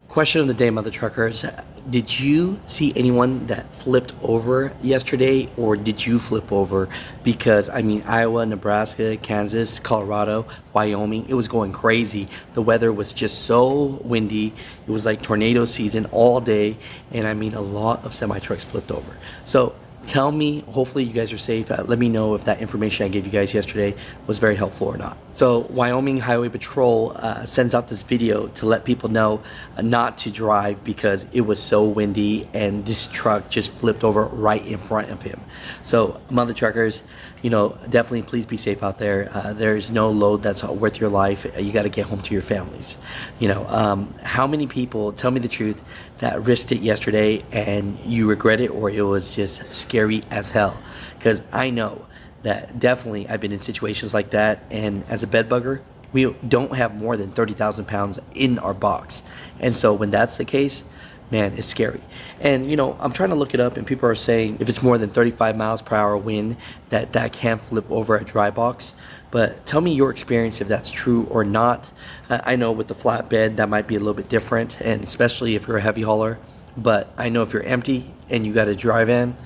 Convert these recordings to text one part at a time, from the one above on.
Question of the day, mother truckers. Did you see anyone that flipped over yesterday, or did you flip over? Because I mean, Iowa, Nebraska, Kansas, Colorado, Wyoming, it was going crazy. The weather was just so windy. It was like tornado season all day, and I mean, a lot of semi trucks flipped over. So tell me, hopefully you guys are safe. Let me know if that information I gave you guys yesterday was very helpful or not. So Wyoming Highway Patrol sends out this video to let people know not to drive because it was so windy and this truck just flipped over right in front of him. So mother truckers, you know, definitely please be safe out there. There's no load that's worth your life. You got to get home to your families. You know, how many people, tell me the truth, that risked it yesterday and you regret it, or it was just scary as hell? Because I know that definitely I've been in situations like that, and as a bed bugger, we don't have more than 30,000 pounds in our box. And so when that's the case, man, it's scary. And you know, I'm trying to look it up, and people are saying if it's more than 35 miles per hour wind, that can flip over a dry box. But tell me your experience if that's true or not. I know with the flatbed that might be a little bit different, and especially if you're a heavy hauler. But I know if you're empty and you got a dry van,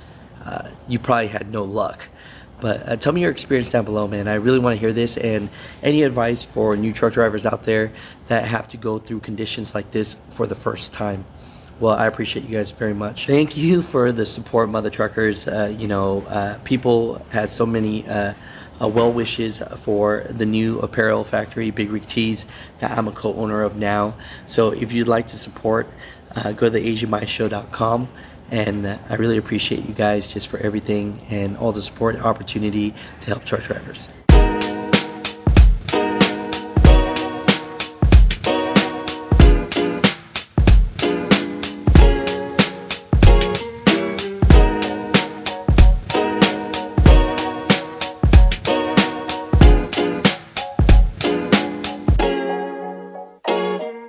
you probably had no luck. But tell me your experience down below, man. I really want to hear this, and any advice for new truck drivers out there that have to go through conditions like this for the first time. Well, I appreciate you guys very much. Thank you for the support, mother truckers. People had so many well wishes for the new apparel factory, Big Rig Tees, that I'm a co-owner of now. So if you'd like to support, go to theasianmyshow.com. And I really appreciate you guys just for everything and all the support and opportunity to help truck drivers.